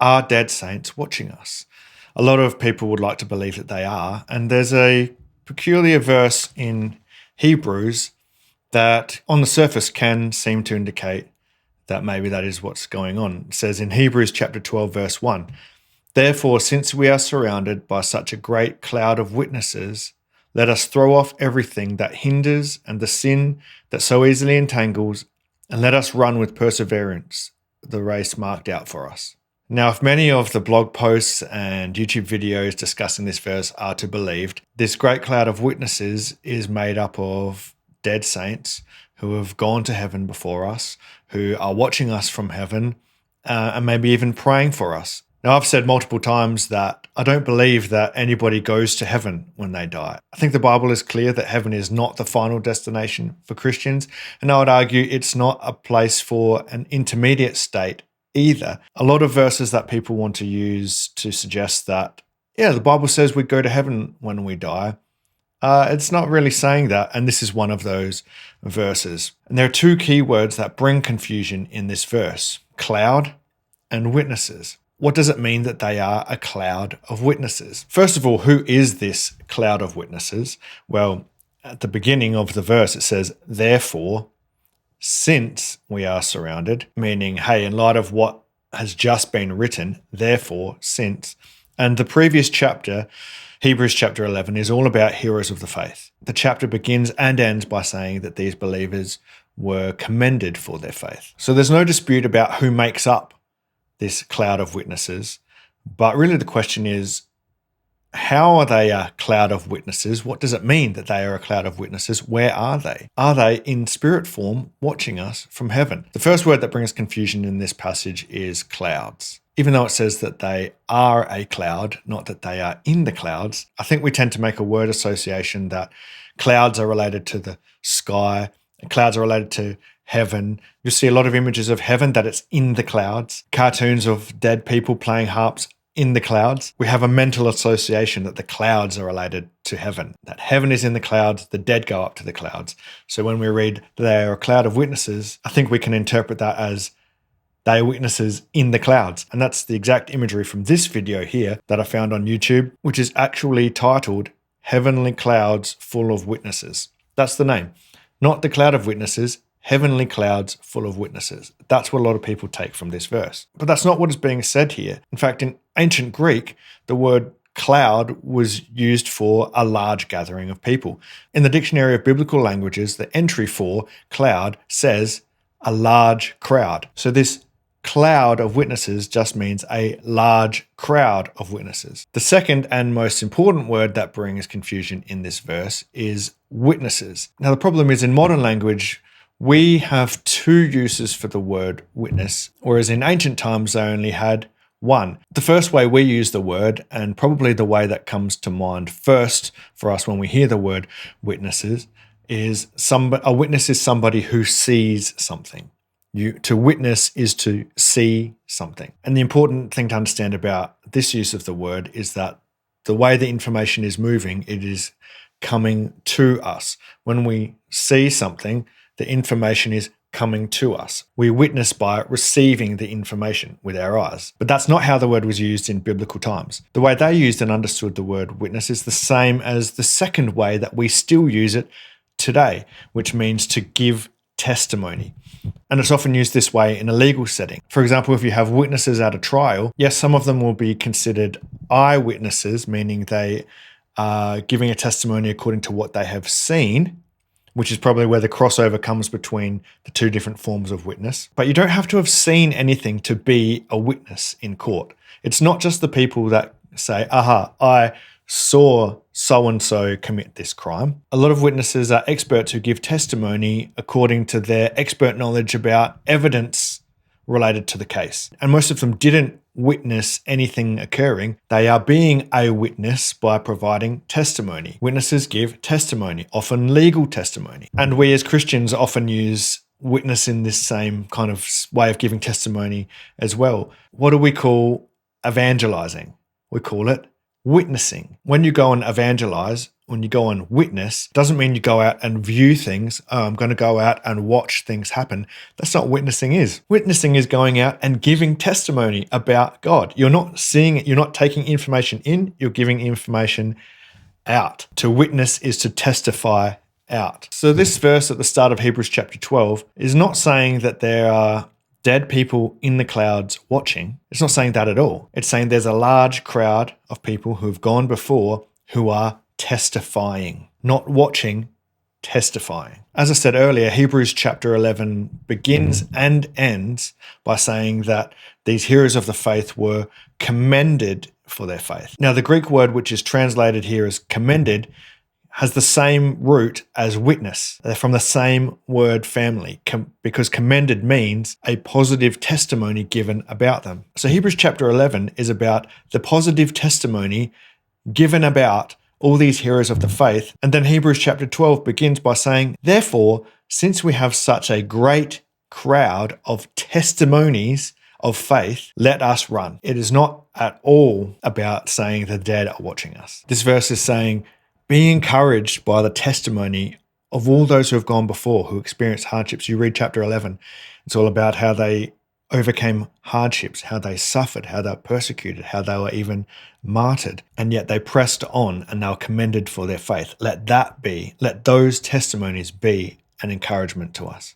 Are dead saints watching us? A lot of people would like to believe that they are, and there's a peculiar verse in Hebrews that on the surface can seem to indicate that maybe that is what's going on. It says in Hebrews chapter 12, verse 1, "Therefore, since we are surrounded by such a great cloud of witnesses, let us throw off everything that hinders and the sin that so easily entangles, and let us run with perseverance the race marked out for us." Now, if many of the blog posts and YouTube videos discussing this verse are to be believed, this great cloud of witnesses is made up of dead saints who have gone to heaven before us, who are watching us from heaven, and maybe even praying for us. Now, I've said multiple times that I don't believe that anybody goes to heaven when they die. I think the Bible is clear that heaven is not the final destination for Christians, and I would argue it's not a place for an intermediate state either. A lot of verses that people want to use to suggest that, the Bible says we go to heaven when we die. It's not really saying that, and this is one of those verses. And there are two key words that bring confusion in this verse: cloud and witnesses. What does it mean that they are a cloud of witnesses? First of all, who is this cloud of witnesses? Well, at the beginning of the verse, it says, "Therefore, since we are surrounded," meaning, hey, in light of what has just been written, therefore, since. And the previous chapter, Hebrews chapter 11, is all about heroes of the faith. The chapter begins and ends by saying that these believers were commended for their faith. So there's no dispute about who makes up this cloud of witnesses, but really the question is, how are they a cloud of witnesses? What does it mean that they are a cloud of witnesses? Where are they? Are they in spirit form watching us from heaven? The first word that brings confusion in this passage is clouds. Even though it says that they are a cloud, not that they are in the clouds, I think we tend to make a word association that clouds are related to the sky, and clouds are related to heaven. You see a lot of images of heaven, that it's in the clouds, cartoons of dead people playing harps in the clouds. We have a mental association that the clouds are related to heaven, that heaven is in the clouds, the dead go up to the clouds. So when we read they are a cloud of witnesses, I think we can interpret that as they are witnesses in the clouds. And that's the exact imagery from this video here that I found on YouTube, which is actually titled Heavenly Clouds Full of Witnesses. That's the name. Not the cloud of witnesses, heavenly clouds full of witnesses. That's what a lot of people take from this verse. But that's not what is being said here. In fact, in ancient Greek, the word cloud was used for a large gathering of people. In the Dictionary of Biblical Languages, the entry for cloud says a large crowd. So this cloud of witnesses just means a large crowd of witnesses. The second and most important word that brings confusion in this verse is witnesses. Now, the problem is in modern language, we have two uses for the word witness, whereas in ancient times they only had one. The first way we use the word, and probably the way that comes to mind first for us when we hear the word witnesses, is a witness is somebody who sees something. To witness is to see something. And the important thing to understand about this use of the word is that the way the information is moving, it is coming to us. When we see something, the information is coming to us. We witness by receiving the information with our eyes. But that's not how the word was used in biblical times. The way they used and understood the word witness is the same as the second way that we still use it today, which means to give testimony. And it's often used this way in a legal setting. For example, if you have witnesses at a trial, yes, some of them will be considered eyewitnesses, meaning they are giving a testimony according to what they have seen, which is probably where the crossover comes between the two different forms of witness. But you don't have to have seen anything to be a witness in court. It's not just the people that say, I saw so-and-so commit this crime. A lot of witnesses are experts who give testimony according to their expert knowledge about evidence related to the case. And most of them didn't witness anything occurring. They are being a witness by providing testimony. Witnesses give testimony, often legal testimony. And we as Christians often use witness in this same kind of way of giving testimony as well. What do we call evangelizing? We call it witnessing. When you go and evangelize, when you go and witness, doesn't mean you go out and view things. Oh, I'm going to go out and watch things happen. That's not what witnessing is. Witnessing is going out and giving testimony about God. You're not seeing it. You're not taking information in. You're giving information out. To witness is to testify out. So this verse at the start of Hebrews chapter 12 is not saying that there are dead people in the clouds watching. It's not saying that at all. It's saying there's a large crowd of people who have gone before who are testifying, not watching, testifying. As I said earlier, Hebrews chapter 11 begins and ends by saying that these heroes of the faith were commended for their faith. Now, the Greek word which is translated here as commended has the same root as witness. They're from the same word family, because commended means a positive testimony given about them. So Hebrews chapter 11 is about the positive testimony given about all these heroes of the faith. And then Hebrews chapter 12 begins by saying, therefore, since we have such a great crowd of testimonies of faith, let us run. It is not at all about saying the dead are watching us. This verse is saying, be encouraged by the testimony of all those who have gone before, who experienced hardships. You read chapter 11, it's all about how they overcame hardships, how they suffered, how they were persecuted, how they were even martyred, and yet they pressed on and they were commended for their faith. Let those testimonies be an encouragement to us.